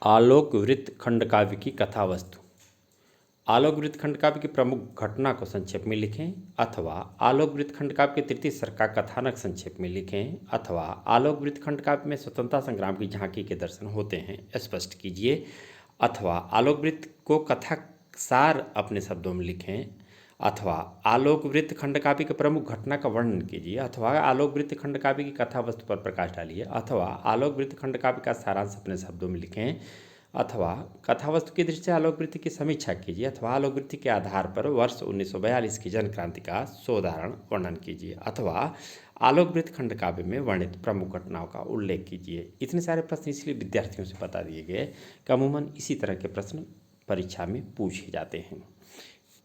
आलोक वृत्त खंडकाव्य की कथा वस्तु। आलोक वृत्त खंडकाव्य की प्रमुख घटना को संक्षेप में लिखें, अथवा आलोक वृत्त खंडकाव्य के तृतीय सर्ग का कथानक संक्षेप में लिखें, अथवा आलोक वृत्त खंडकाव्य में स्वतंत्रता संग्राम की झांकी के दर्शन होते हैं स्पष्ट कीजिए, अथवा आलोक वृत्त को कथा सार अपने शब्दों में लिखें, अथवा आलोक वृत्त खंडकाव्य के प्रमुख घटना का वर्णन कीजिए, अथवा आलोक वृत्त खंडकाव्य की कथा वस्तु पर प्रकाश डालिए, अथवा आलोक वृत्त खंडकाव्य का सारांश अपने शब्दों में लिखें, अथवा कथा वस्तु की दृष्टि से आलोक वृत्ति की समीक्षा कीजिए, अथवा आलोक वृत्ति के आधार पर वर्ष 1942 की जन क्रांति का सोदाहरण वर्णन कीजिए, अथवा आलोक वृत्त खंडकाव्य में वर्णित प्रमुख घटनाओं का उल्लेख कीजिए। इतने सारे प्रश्न इसलिए विद्यार्थियों से बता दिए गए कि अमूमन इसी तरह के प्रश्न परीक्षा में पूछे जाते हैं।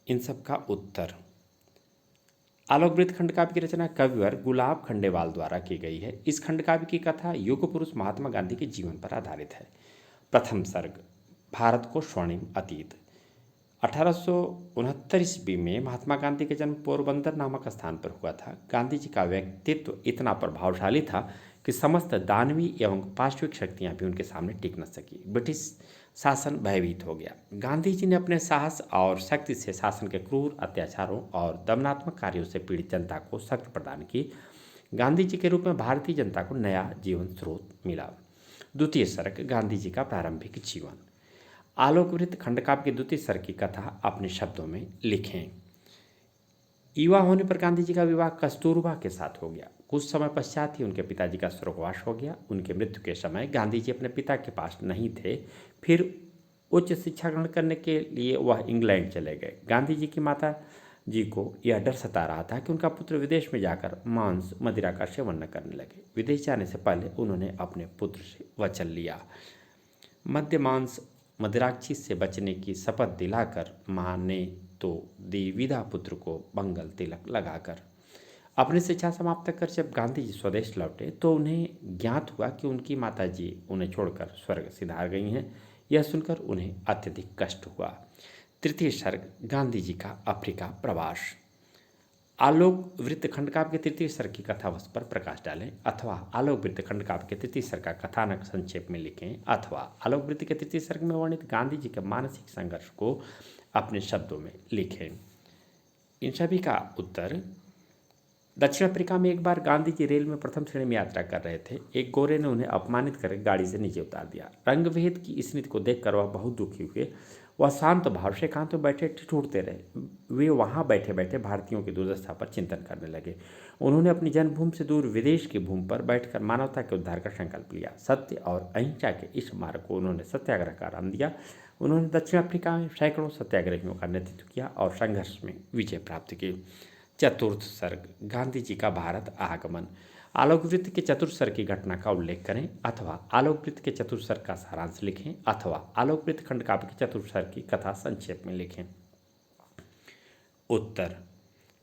इन सब का उत्तर। आलोक वृत्त खंडकाव्य की रचना कविवर गुलाब खंडेवाल द्वारा की गई है। इस खंडकाव्य की कथा युग पुरुष महात्मा गांधी के जीवन पर आधारित है। प्रथम सर्ग, भारत को स्वर्णिम अतीत। 1869 ईस्वी में महात्मा गांधी का जन्म पोरबंदर नामक स्थान पर हुआ था। गांधी जी का व्यक्तित्व इतना प्रभावशाली था कि समस्त दानवी एवं पार्श्विक शक्तियां भी उनके सामने टिक न सकी। ब्रिटिश शासन भयभीत हो गया। गांधी जी ने अपने साहस और शक्ति से शासन के क्रूर अत्याचारों और दमनात्मक कार्यों से पीड़ित जनता को शक्ति प्रदान की। गांधी जी के रूप में भारतीय जनता को नया जीवन स्रोत मिला। द्वितीय सर्ग, गांधी जी का प्रारंभिक जीवन। आलोक वृत्त खंडकाव्य के द्वितीय सर्ग की कथा अपने शब्दों में लिखें। युवा होने पर गांधी जी का विवाह कस्तूरबा के साथ हो गया। कुछ समय पश्चात ही उनके पिताजी का स्वर्गवास हो गया। उनके मृत्यु के समय गांधी जी अपने पिता के पास नहीं थे। फिर उच्च शिक्षा ग्रहण करने के लिए वह इंग्लैंड चले गए। गांधी जी की माता जी को यह डर सता रहा था कि उनका पुत्र विदेश में जाकर मांस मदिरा का सेवन न करने लगे। विदेश जाने से पहले उन्होंने अपने पुत्र से वचन लिया। मद्य मांस मदिराक्षी से बचने की शपथ दिलाकर मां ने तो दी विदा पुत्र को मंगल तिलक लगाकर। अपनी शिक्षा समाप्त कर जब गांधी जी स्वदेश लौटे तो उन्हें ज्ञात हुआ कि उनकी माता जी उन्हें छोड़कर स्वर्ग सिधार गई हैं। यह सुनकर उन्हें अत्यधिक कष्ट हुआ। तृतीय सर्ग, गांधी जी का अफ्रीका प्रवास। आलोक वृत्त खंडकाव्य के तृतीय सर्ग की कथा वस्तु पर प्रकाश डालें, अथवा आलोक वृत्त खंडकाव्य के तृतीय सर्ग का कथानक संक्षेप में लिखें, अथवा आलोक वृत्त के तृतीय सर्ग में वर्णित गांधी जी के मानसिक संघर्ष को अपने शब्दों में लिखें। इन सभी का उत्तर। दक्षिण अफ्रीका में एक बार गांधी जी रेल में प्रथम श्रेणी में यात्रा कर रहे थे। एक गोरे ने उन्हें अपमानित करके गाड़ी से नीचे उतार दिया। रंगभेद की इस नीति को देखकर वह बहुत दुखी हुए। वह शांत भाव से एकांत में बैठे ठिठुरते रहे। वे वहां बैठे बैठे भारतीयों की दुर्दशा पर चिंतन करने लगे। उन्होंने अपनी जन्मभूमि से दूर विदेश की भूमि पर बैठकर मानवता के उद्धार का संकल्प लिया। सत्य और अहिंसा के इस मार्ग को उन्होंने सत्याग्रह का नाम दिया। उन्होंने दक्षिण अफ्रीका में सैकड़ों सत्याग्रहियों का नेतृत्व किया और संघर्ष में विजय प्राप्त की। चतुर्थ सर्ग, गांधी जी का भारत आगमन। आलोक वृत्त के चतुर्थ सर्ग की घटना का उल्लेख करें, अथवा आलोक वृत्त के चतुर्थ सर्ग का सारांश लिखें, अथवा आलोक वृत्त खंडकाव्य के चतुर्थ सर्ग की कथा संक्षेप में लिखें। उत्तर।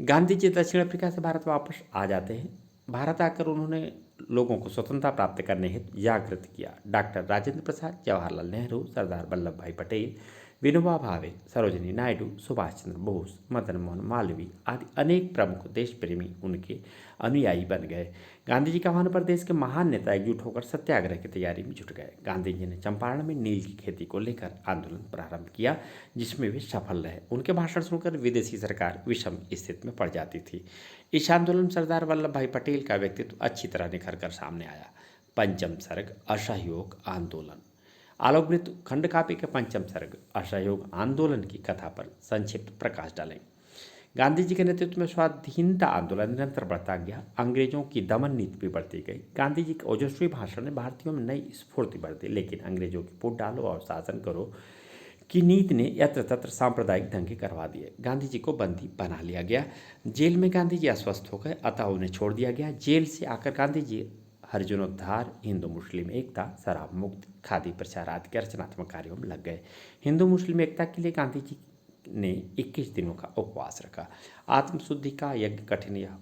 गांधी जी दक्षिण अफ्रीका से भारत वापस आ जाते हैं। भारत आकर उन्होंने लोगों को स्वतंत्रता प्राप्त करने हेतु जागृत किया। डॉक्टर राजेंद्र प्रसाद, जवाहरलाल नेहरू, सरदार वल्लभ भाई पटेल, विनोबा भावे, सरोजिनी नायडू, सुभाष चंद्र बोस, मदन मोहन मालवीय आदि अनेक प्रमुख देश प्रेमी उनके अनुयायी बन गए। गांधी जी का आह्वान पर देश के महान नेता एकजुट होकर सत्याग्रह की तैयारी में जुट गए। गांधी जी ने चंपारण में नील की खेती को लेकर आंदोलन प्रारंभ किया, जिसमें वे सफल रहे। उनके भाषण सुनकर विदेशी सरकार विषम स्थिति में पड़ जाती थी। इस आंदोलन में सरदार वल्लभ भाई पटेल का व्यक्तित्व अच्छी तरह निखर कर सामने आया। पंचम सर्ग, असहयोग आंदोलन। आलोक वृत्त खंडकाव्य के पंचम सर्ग, असहयोग आंदोलन की कथा पर संक्षिप्त प्रकाश डालें। गांधी जी के नेतृत्व में स्वाधीनता आंदोलन निरंतर बढ़ता गया। अंग्रेजों की दमन नीति भी बढ़ती गई। गांधी जी के ओजस्वी भाषण ने भारतीयों में नई स्फूर्ति बढ़ दी, लेकिन अंग्रेजों की फूट डालो और शासन करो की नीति ने यत्र तत्र सांप्रदायिक दंगे करवा दिए। गांधी जी को बंदी बना लिया गया। जेल में गांधी जी अस्वस्थ हो गए, अतः उन्हें छोड़ दिया गया। जेल से आकर गांधी जी हरिजनोद्धार, हिंदू मुस्लिम एकता, शराब मुक्त, खादी प्रचार आदि के रचनात्मक कार्यों में लग गए। हिंदू मुस्लिम एकता के लिए गांधी जी ने 21 दिनों का उपवास रखा। आत्मशुद्धि का यज्ञ कठिन या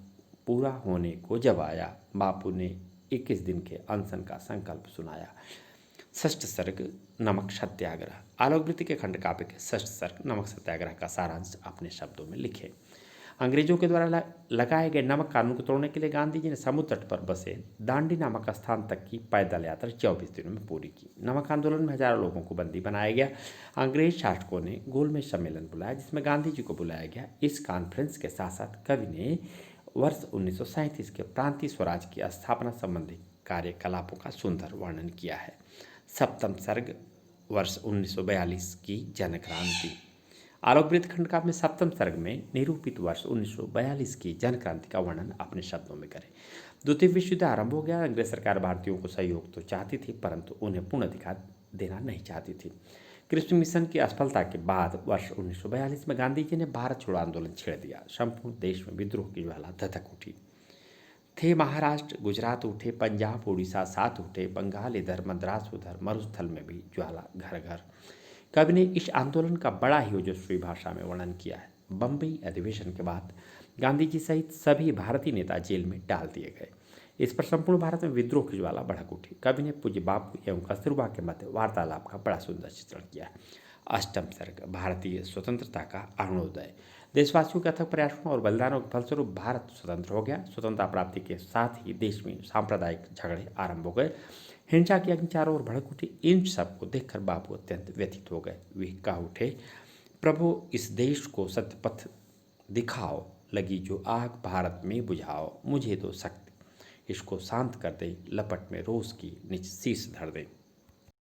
पूरा होने को जब आया, बापू ने 21 दिन के अनशन का संकल्प सुनाया। षष्ठ सर्ग, नमक सत्याग्रह। आलोक वृत्त के खंडकाव्य के षष्ठ सर्ग नमक सत्याग्रह का सारांश अपने शब्दों में लिखे। अंग्रेजों के द्वारा लगाए गए नमक कानून को तोड़ने के लिए गांधी जी ने समुद्र तट पर बसे दांडी नामक स्थान तक की पैदल यात्रा 24 दिनों में पूरी की। नमक आंदोलन में हजारों लोगों को बंदी बनाया गया। अंग्रेज शासकों ने गोलमेज सम्मेलन बुलाया जिसमें गांधी जी को बुलाया गया। इस कॉन्फ्रेंस के साथ साथ कवि ने वर्ष 1937 के प्रांतीय स्वराज की स्थापना संबंधी कार्यकलापों का सुंदर वर्णन किया है। सप्तम सर्ग वर्ष 1942 की जनक्रांति। आलोकवृत्त खंड का अपने सप्तम सर्ग में निरूपित वर्ष 1942 की जनक्रांति का वर्णन अपने शब्दों में करें। द्वितीय विश्व युद्ध आरंभ हो गया। अंग्रेज सरकार भारतीयों को सहयोग तो चाहती थी परंतु उन्हें पूर्ण अधिकार देना नहीं चाहती थी। कृष्ण मिशन की असफलता के बाद वर्ष 1942 में गांधी जी ने भारत छोड़ो आंदोलन छेड़ दिया। संपूर्ण देश में विद्रोह की ज्वाला धधक उठी। थे महाराष्ट्र गुजरात उठे, पंजाब उड़ीसा साथ उठे, बंगाल इधर, मद्रास उधर, मरुस्थल में भी ज्वाला घर घर। कवि ने इस आंदोलन का बड़ा ही ओजस्वी भाषा में वर्णन किया है। बम्बई अधिवेशन के बाद गांधी जी सहित सभी भारतीय नेता जेल में डाल दिए गए। इस पर संपूर्ण भारत में विद्रोह की ज्वाला भड़क उठी। कवि ने पूज्य बापू एवं कस्तूरबा के मध्य वार्तालाप का बड़ा सुंदर चित्रण किया है। अष्टम सर्ग भारतीय स्वतंत्रता का अरुणोदय। देशवासियों के अथक प्रयासों और बलिदानों के फलस्वरूप भारत स्वतंत्र हो गया। स्वतंत्रता प्राप्ति के साथ ही देश में सांप्रदायिक झगड़े आरंभ हो गए। हिंसा की अग्नि चारों ओर भड़क उठी। इन सब को देखकर बापू अत्यंत व्यथित हो गए। वे कह उठे, प्रभु इस देश को सत्यपथ दिखाओ, लगी जो आग भारत में बुझाओ। मुझे दो शक्ति, इसको शांत कर दे, लपट में रोज की निज शीश धर दे।